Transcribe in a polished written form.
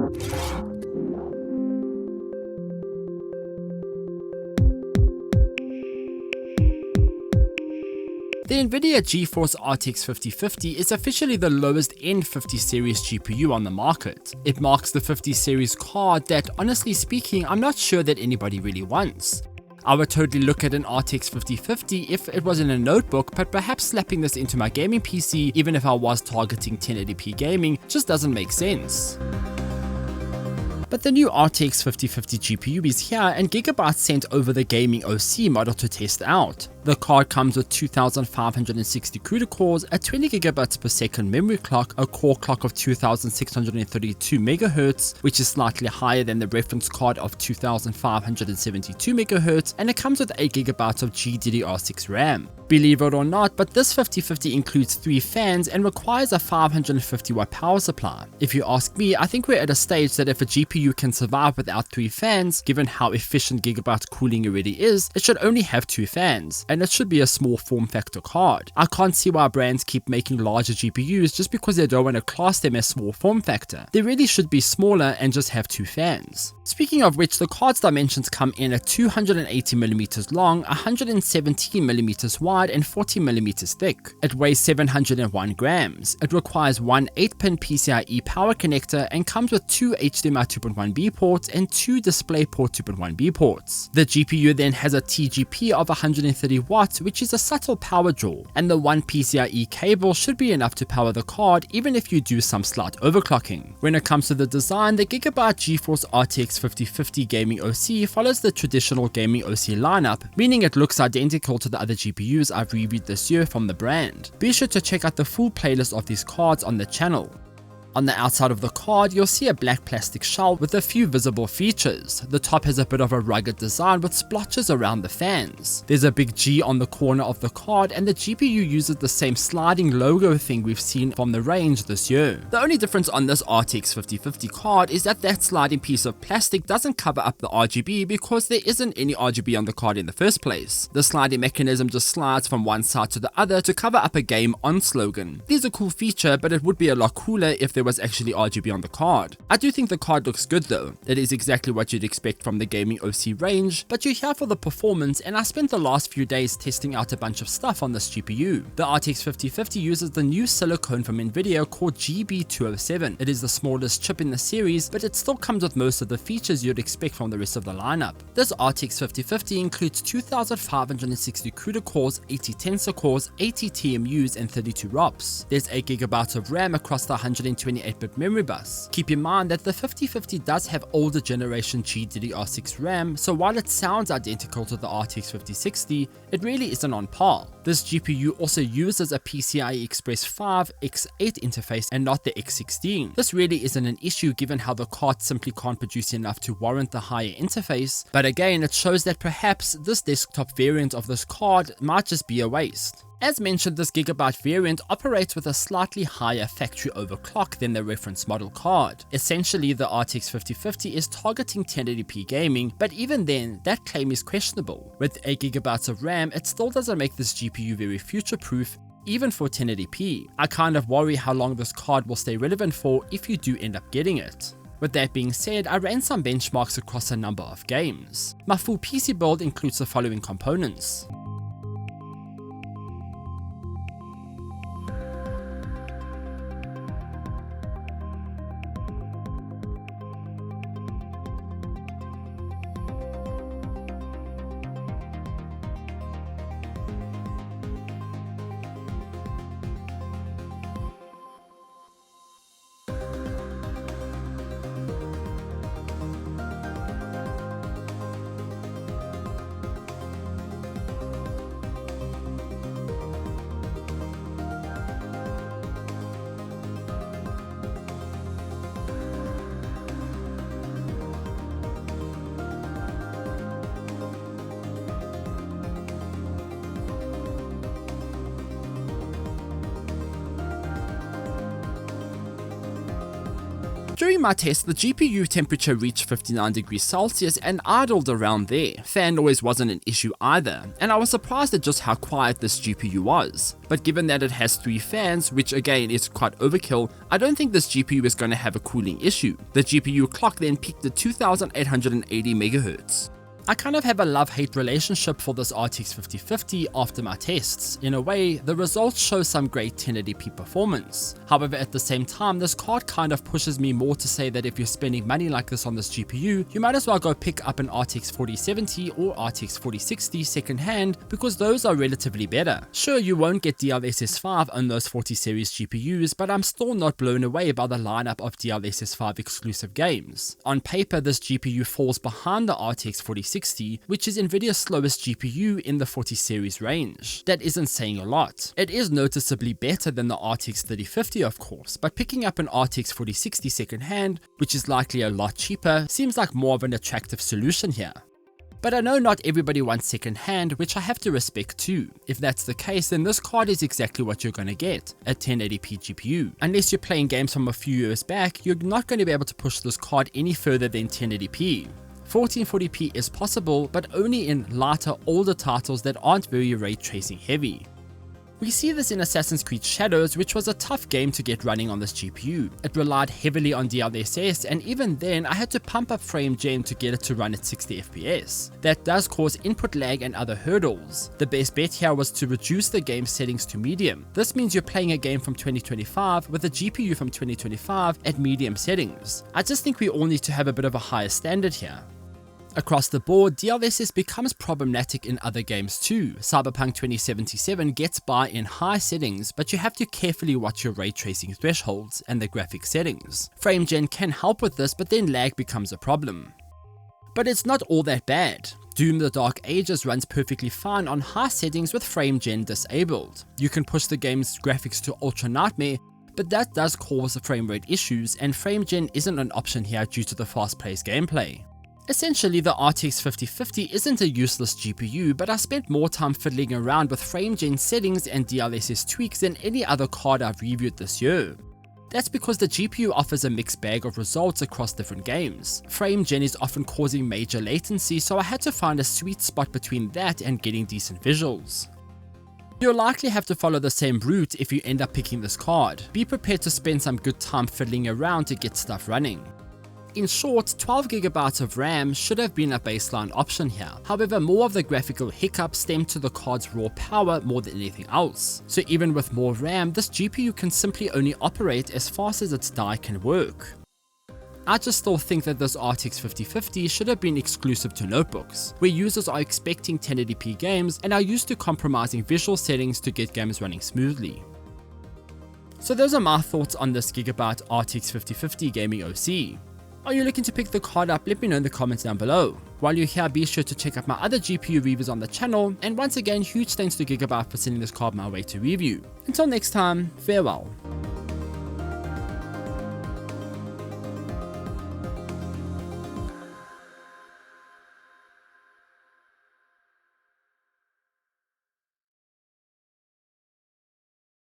The NVIDIA GeForce RTX 5050 is officially the lowest end 50 series GPU on the market. It marks the 50 series card that, honestly speaking, I'm not sure that anybody really wants. I would totally look at an RTX 5050 if it was in a notebook, but perhaps slapping this into my gaming PC, even if I was targeting 1080p gaming, just doesn't make sense. But the new RTX 5050 GPU is here, and Gigabyte sent over the gaming OC model to test out. The card comes with 2560 CUDA cores, a 20 GB per second memory clock, a core clock of 2632 MHz, which is slightly higher than the reference card of 2572 MHz, and it comes with 8 GB of GDDR6 RAM. Believe it or not, but this 5050 includes 3 fans and requires a 550 watt power supply. If you ask me, I think we're at a stage that if a GPU can survive without 3 fans, given how efficient Gigabyte cooling already is, it should only have 2 fans, and it should be a small form factor card. I can't see why brands keep making larger GPUs just because they don't want to class them as small form factor. They really should be smaller and just have 2 fans. Speaking of which, the card's dimensions come in at 280mm long, 117mm wide, and 40mm thick. It weighs 701 grams. It requires one 8-pin PCIe power connector and comes with 2 HDMI 2.1b ports and 2 DisplayPort 2.1b ports. The GPU then has a TGP of 130 watts, which is a subtle power draw, and the one PCIe cable should be enough to power the card even if you do some slight overclocking. When it comes to the design, the Gigabyte GeForce RTX 5050 gaming OC follows the traditional gaming OC lineup, meaning it looks identical to the other GPUs I've reviewed this year from the brand. Be sure to check out the full playlist of these cards on the channel. On the outside of the card, you'll see a black plastic shell with a few visible features. The top has a bit of a rugged design with splotches around the fans. There's a big G on the corner of the card, and the GPU uses the same sliding logo thing we've seen from the range this year. The only difference on this RTX 5050 card is that sliding piece of plastic doesn't cover up the RGB because there isn't any RGB on the card in the first place. The sliding mechanism just slides from one side to the other to cover up a game on slogan. This is a cool feature, but it would be a lot cooler if there was actually RGB on the card. I do think the card looks good though. It is exactly what you'd expect from the gaming OC range, but you're here for the performance, and I spent the last few days testing out a bunch of stuff on this GPU. The RTX 5050 uses the new silicone from NVIDIA called GB207. It is the smallest chip in the series, but it still comes with most of the features you'd expect from the rest of the lineup. This RTX 5050 includes 2560 CUDA cores, 80 tensor cores, 80 TMUs, and 32 ROPs. There's 8 GB of RAM across the 128-bit memory bus. Keep in mind that the 5050 does have older generation GDDR6 RAM, so while it sounds identical to the RTX 5060, it really isn't on par. This GPU also uses a PCI Express 5 X8 interface and not the X16. This really isn't an issue given how the card simply can't produce enough to warrant the higher interface, but again, it shows that perhaps this desktop variant of this card might just be a waste. As mentioned, this Gigabyte variant operates with a slightly higher factory overclock than the reference model card. Essentially, the RTX 5050 is targeting 1080p gaming, but even then, that claim is questionable. With 8GB of RAM, it still doesn't make this GPU very future-proof, even for 1080p. I kind of worry how long this card will stay relevant for if you do end up getting it. With that being said, I ran some benchmarks across a number of games. My full PC build includes the following components. During my test, the GPU temperature reached 59 degrees Celsius and idled around there. Fan noise wasn't an issue either, and I was surprised at just how quiet this GPU was. But given that it has 3 fans, which again is quite overkill, I don't think this GPU is going to have a cooling issue. The GPU clock then peaked at 2880 MHz. I kind of have a love-hate relationship for this RTX 5050 after my tests. In a way, the results show some great 1080p performance. However, at the same time, this card kind of pushes me more to say that if you're spending money like this on this GPU, you might as well go pick up an RTX 4070 or RTX 4060 second hand, because those are relatively better. Sure, you won't get DLSS 5 on those 40 series GPUs, but I'm still not blown away by the lineup of DLSS 5 exclusive games. On paper, this GPU falls behind the RTX 4060, which is NVIDIA's slowest GPU in the 40 series range. That isn't saying a lot. It is noticeably better than the RTX 3050 of course, but picking up an RTX 4060 second hand, which is likely a lot cheaper, seems like more of an attractive solution here. But I know not everybody wants second hand, which I have to respect too. If that's the case, then this card is exactly what you're going to get, a 1080p GPU. Unless you're playing games from a few years back, you're not going to be able to push this card any further than 1080p. 1440p is possible, but only in lighter, older titles that aren't very ray tracing heavy. We see this in Assassin's Creed Shadows, which was a tough game to get running on this GPU. It relied heavily on DLSS, and even then I had to pump up frame gen to get it to run at 60 FPS. That does cause input lag and other hurdles. The best bet here was to reduce the game settings to medium. This means you're playing a game from 2025 with a GPU from 2025 at medium settings. I just think we all need to have a bit of a higher standard here. Across the board, DLSS becomes problematic in other games too. Cyberpunk 2077 gets by in high settings, but you have to carefully watch your ray tracing thresholds and the graphic settings. Frame gen can help with this, but then lag becomes a problem. But it's not all that bad. Doom: The Dark Ages runs perfectly fine on high settings with frame gen disabled. You can push the game's graphics to ultra nightmare, but that does cause frame rate issues, and frame gen isn't an option here due to the fast-paced gameplay. Essentially, the RTX 5050 isn't a useless GPU, but I spent more time fiddling around with frame gen settings and DLSS tweaks than any other card I've reviewed this year. That's because the GPU offers a mixed bag of results across different games. Frame gen is often causing major latency, so I had to find a sweet spot between that and getting decent visuals. You'll likely have to follow the same route if you end up picking this card. Be prepared to spend some good time fiddling around to get stuff running. In short, 12GB of RAM should have been a baseline option here. However, more of the graphical hiccups stem to the card's raw power more than anything else. So even with more RAM, this GPU can simply only operate as fast as its die can work. I just still think that this RTX 5050 should have been exclusive to notebooks, where users are expecting 1080p games and are used to compromising visual settings to get games running smoothly. So those are my thoughts on this Gigabyte RTX 5050 gaming OC. Are you looking to pick the card up? Let me know in the comments down below. While you're here, be sure to check out my other GPU reviews on the channel, and once again, huge thanks to Gigabyte for sending this card my way to review. Until next time, farewell.